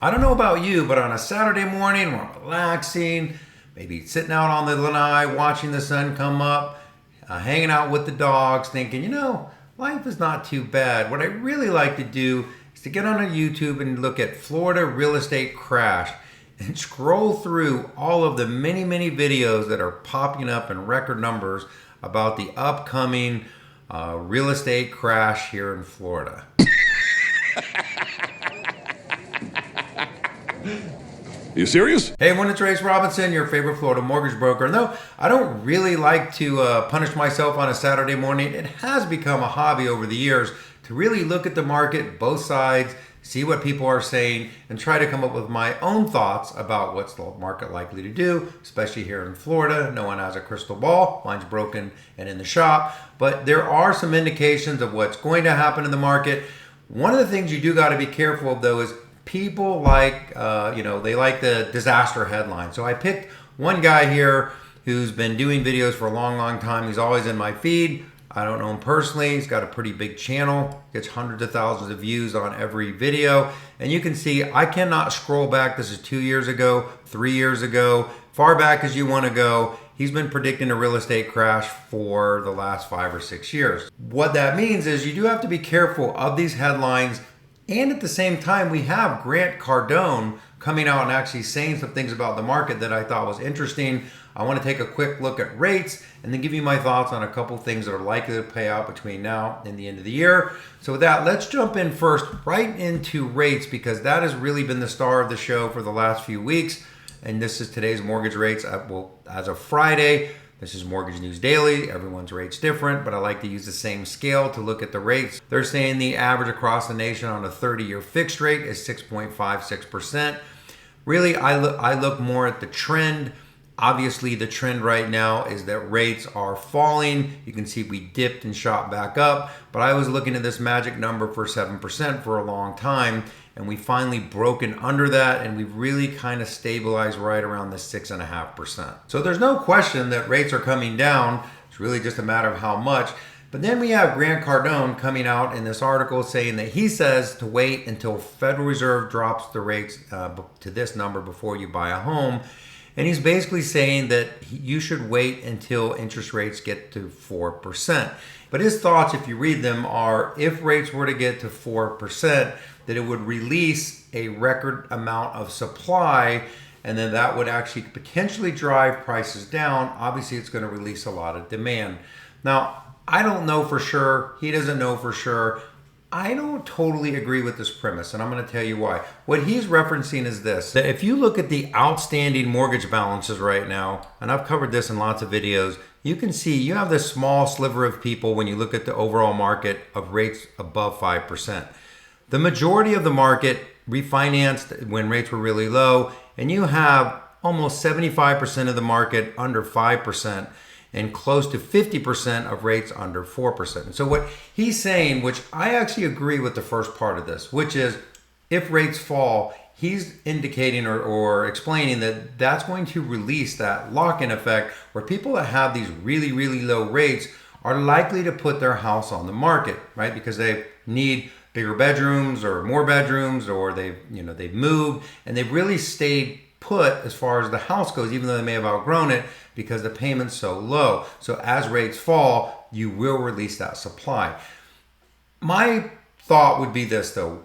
I don't know about you, but on a Saturday morning when I'm relaxing, maybe sitting out on the lanai, watching the sun come up, hanging out with the dogs, thinking, life is not too bad. What I really like to do is to get on a YouTube and look at Florida real estate crash and scroll through all of the many, many videos that are popping up in record numbers about the upcoming real estate crash here in Florida. You serious? Hey everyone, it's Rayce Robinson, your favorite Florida mortgage broker. No, I don't really like to punish myself on a Saturday morning. It has become a hobby over the years to really look at the market, both sides, see what people are saying, and try to come up with my own thoughts about what's the market likely to do, especially here in Florida. No one has a crystal ball. Mine's broken and in the shop. But there are some indications of what's going to happen in the market. One of the things you do got to be careful of, though, is people like, they like the disaster headline. So I picked one guy here who's been doing videos for a long, long time. He's always in my feed. I don't know him personally. He's got a pretty big channel. Gets hundreds of thousands of views on every video. And you can see I cannot scroll back. This is 2 years ago, 3 years ago, far back as you want to go. He's been predicting a real estate crash for the last 5 or 6 years. What that means is you do have to be careful of these headlines. And at the same time, we have Grant Cardone coming out and actually saying some things about the market that I thought was interesting. I want to take a quick look at rates and then give you my thoughts on a couple things that are likely to pay out between now and the end of the year. So with that, let's jump in first right into rates, because that has really been the star of the show for the last few weeks. And this is today's mortgage rates. As of Friday, this is Mortgage News Daily. Everyone's rate's different, but I like to use the same scale to look at the rates. They're saying the average across the nation on a 30-year fixed rate is 6.56%. Really, I look more at the trend. Obviously, the trend right now is that rates are falling. You can see we dipped and shot back up, but I was looking at this magic number for 7% for a long time, and we finally broken under that, and we've really kind of stabilized right around the 6.5%. So there's no question that rates are coming down. It's really just a matter of how much. But then we have Grant Cardone coming out in this article saying that he says to wait until Federal Reserve drops the rates to this number before you buy a home. And he's basically saying that you should wait until interest rates get to 4%. But his thoughts, if you read them, are if rates were to get to 4%, that it would release a record amount of supply, and then that would actually potentially drive prices down. Obviously, it's going to release a lot of demand. Now, I don't know for sure. He doesn't know for sure. I don't totally agree with this premise, and I'm going to tell you why. What he's referencing is this, that if you look at the outstanding mortgage balances right now, and I've covered this in lots of videos, you can see you have this small sliver of people when you look at the overall market of rates above 5%. The majority of the market refinanced when rates were really low, and you have almost 75% of the market under 5%. And close to 50% of rates under 4%. And so what he's saying, which I actually agree with the first part of this, which is if rates fall, he's indicating or explaining that that's going to release that lock-in effect where people that have these really, really low rates are likely to put their house on the market, right? Because they need bigger bedrooms or more bedrooms, or they've moved and they've really stayed put as far as the house goes, even though they may have outgrown it because the payment's so low. So as rates fall, you will release that supply. My thought would be this though,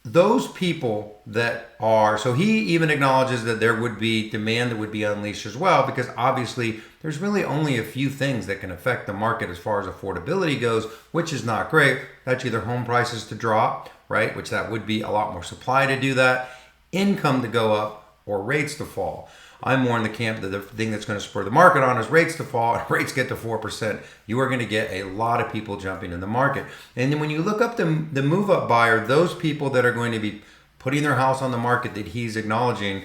those people that are, so he even acknowledges that there would be demand that would be unleashed as well, because obviously there's really only a few things that can affect the market as far as affordability goes, which is not great. That's either home prices to drop, right? Which that would be a lot more supply to do that, income to go up, or rates to fall. I'm more in the camp that the thing that's going to spur the market on is rates to fall. And rates get to 4%, you are going to get a lot of people jumping in the market. And then when you look up the move-up buyer, those people that are going to be putting their house on the market that he's acknowledging,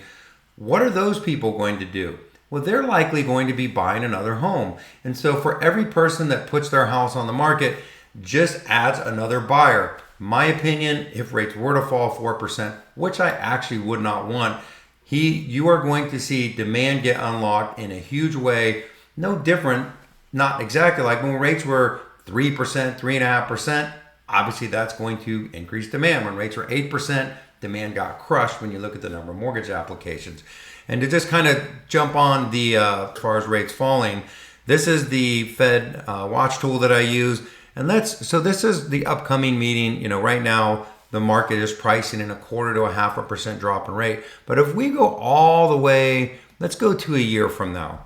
what are those people going to do? Well, they're likely going to be buying another home. And so for every person that puts their house on the market, just adds another buyer. My opinion, if rates were to fall 4%, which I actually would not want, you are going to see demand get unlocked in a huge way. No different, not exactly like when rates were 3%, 3.5%. Obviously, that's going to increase demand. When rates were 8%, demand got crushed when you look at the number of mortgage applications. And to just kind of jump on the as far as rates falling, this is the Fed watch tool that I use. And so this is the upcoming meeting. You know, right now the market is pricing in 1/4 to 0.5% drop in rate. But if we go all the way, let's go to a year from now.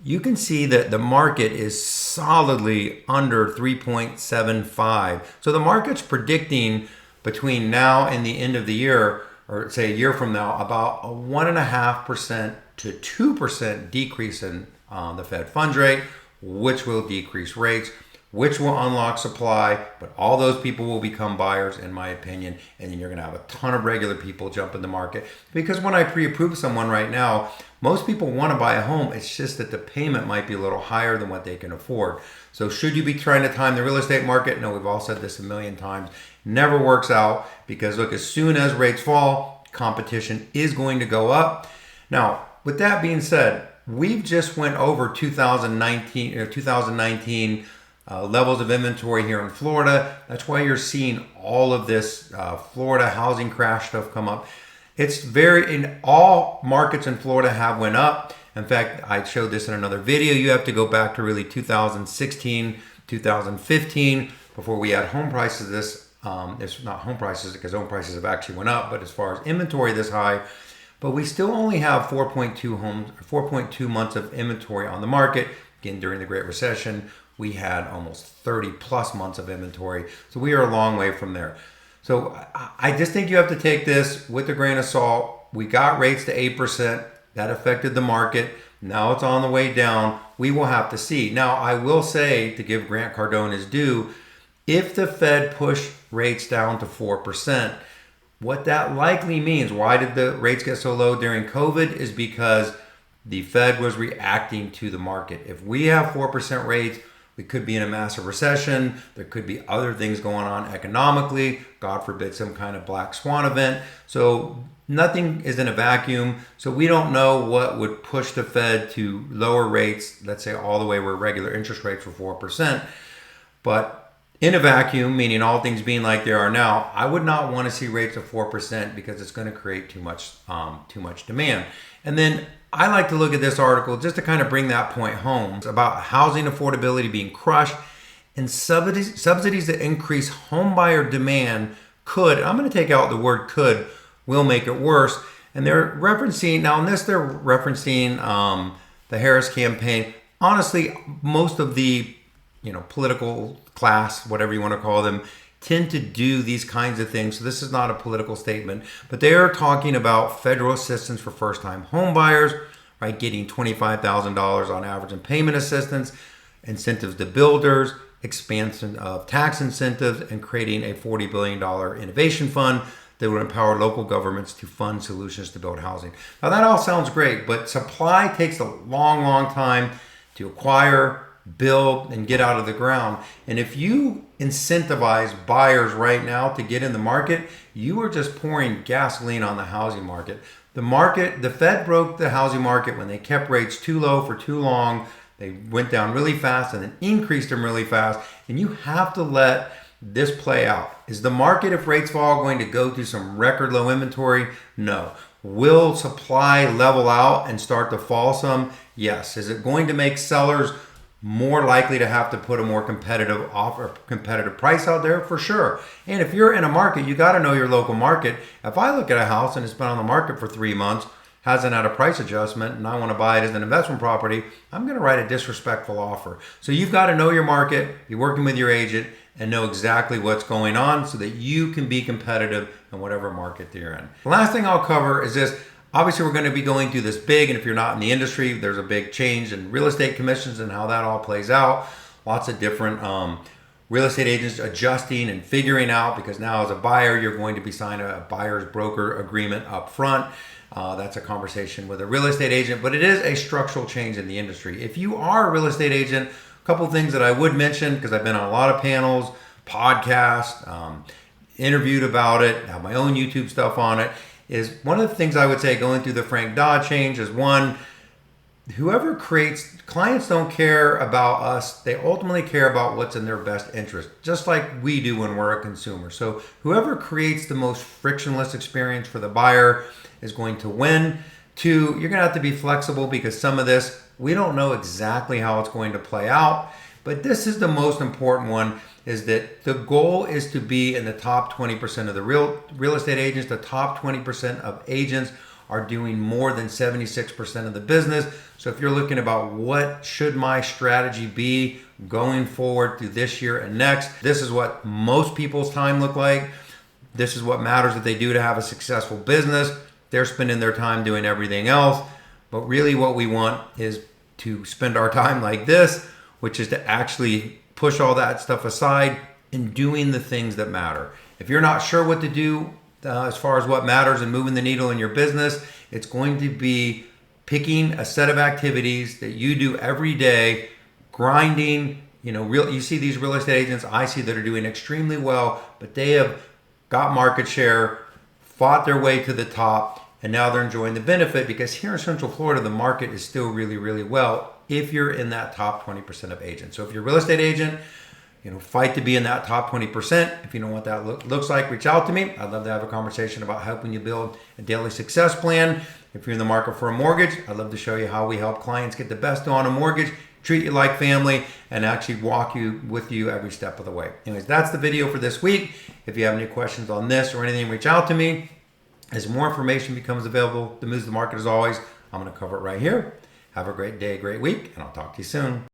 You can see that the market is solidly under 3.75. So the market's predicting between now and the end of the year, or say a year from now, about a 1.5% to 2% decrease in the Fed funds rate, which will decrease rates, which will unlock supply, but all those people will become buyers, in my opinion, and then you're going to have a ton of regular people jump in the market. Because when I pre-approve someone right now, most people want to buy a home. It's just that the payment might be a little higher than what they can afford. So should you be trying to time the real estate market? No, we've all said this a million times. Never works out, because look, as soon as rates fall, competition is going to go up. Now, with that being said, we've just went over 2019 levels of inventory here in Florida. That's why you're seeing all of this Florida housing crash stuff come up. It's in all markets in Florida have went up. In fact, I showed this in another video. You have to go back to really 2016, 2015 before we had home prices it's not home prices, because home prices have actually went up, but as far as inventory this high, but we still only have 4.2 months of inventory on the market. Again, during the Great Recession, we had almost 30 plus months of inventory. So we are a long way from there. So I just think you have to take this with a grain of salt. We got rates to 8%. That affected the market. Now it's on the way down. We will have to see. Now, I will say, to give Grant Cardone his due, if the Fed pushed rates down to 4%, what that likely means, why did the rates get so low during COVID, is because the Fed was reacting to the market. If we have 4% rates, we could be in a massive recession. There could be other things going on economically. God forbid, some kind of black swan event. So nothing is in a vacuum. So we don't know what would push the Fed to lower rates, let's say all the way where regular interest rates were 4%. But in a vacuum, meaning all things being like they are now, I would not want to see rates of 4%, because it's going to create too much demand. And then I like to look at this article just to kind of bring that point home. It's about housing affordability being crushed, and subsidies that increase homebuyer demand could, I'm going to take out the word could, will make it worse. And they're referencing, now in this they're referencing the Harris campaign. Honestly, most of the political class, whatever you want to call them, tend to do these kinds of things. So this is not a political statement, but they are talking about federal assistance for first-time home buyers, right? Getting $25,000 on average in payment assistance, incentives to builders, expansion of tax incentives, and creating a $40 billion innovation fund that would empower local governments to fund solutions to build housing. Now that all sounds great, but supply takes a long, long time to acquire, build, and get out of the ground. And if you incentivize buyers right now to get in the market, you are just pouring gasoline on the housing market. The Fed broke the housing market when they kept rates too low for too long. They went down really fast and then increased them really fast. And you have to let this play out. Is the market, if rates fall, going to go through some record low inventory? No. Will supply level out and start to fall some? Yes. Is it going to make sellers more likely to have to put a more competitive offer, competitive price out there? For sure. And if you're in a market, you got to know your local market. If I look at a house and it's been on the market for 3 months, hasn't had a price adjustment, and I want to buy it as an investment property, I'm going to write a disrespectful offer. So you've got to know your market, be working with your agent, and know exactly what's going on so that you can be competitive in whatever market that you're in. The last thing I'll cover is this. Obviously, we're going to be going through this big, and if you're not in the industry, there's a big change in real estate commissions and how that all plays out. Lots of different real estate agents adjusting and figuring out, because now as a buyer, you're going to be signing a buyer's broker agreement up front. That's a conversation with a real estate agent, but it is a structural change in the industry. If you are a real estate agent, a couple things that I would mention, because I've been on a lot of panels, podcasts, interviewed about it, have my own YouTube stuff on it, is one of the things I would say going through the Frank Dodd change is, one, whoever creates, clients don't care about us. They ultimately care about what's in their best interest, just like we do when we're a consumer. So whoever creates the most frictionless experience for the buyer is going to win. Two, you're going to have to be flexible because some of this, we don't know exactly how it's going to play out. But this is the most important one, is that the goal is to be in the top 20% of the real estate agents. The top 20% of agents are doing more than 76% of the business. So if you're looking about what should my strategy be going forward through this year and next, this is what most people's time look like. This is what matters that they do to have a successful business. They're spending their time doing everything else. But really what we want is to spend our time like this, which is to actually push all that stuff aside and doing the things that matter. If you're not sure what to do as far as what matters and moving the needle in your business, it's going to be picking a set of activities that you do every day, grinding. You see these real estate agents I see that are doing extremely well, but they have got market share, fought their way to the top, and now they're enjoying the benefit because here in Central Florida, the market is still really, really well if you're in that top 20% of agents. So if you're a real estate agent, fight to be in that top 20%. If you know what that looks like, reach out to me. I'd love to have a conversation about helping you build a daily success plan. If you're in the market for a mortgage, I'd love to show you how we help clients get the best on a mortgage, treat you like family, and actually walk with you every step of the way. Anyways, that's the video for this week. If you have any questions on this or anything, reach out to me. As more information becomes available, the moves of the market as always, I'm going to cover it right here. Have a great day, great week, and I'll talk to you soon.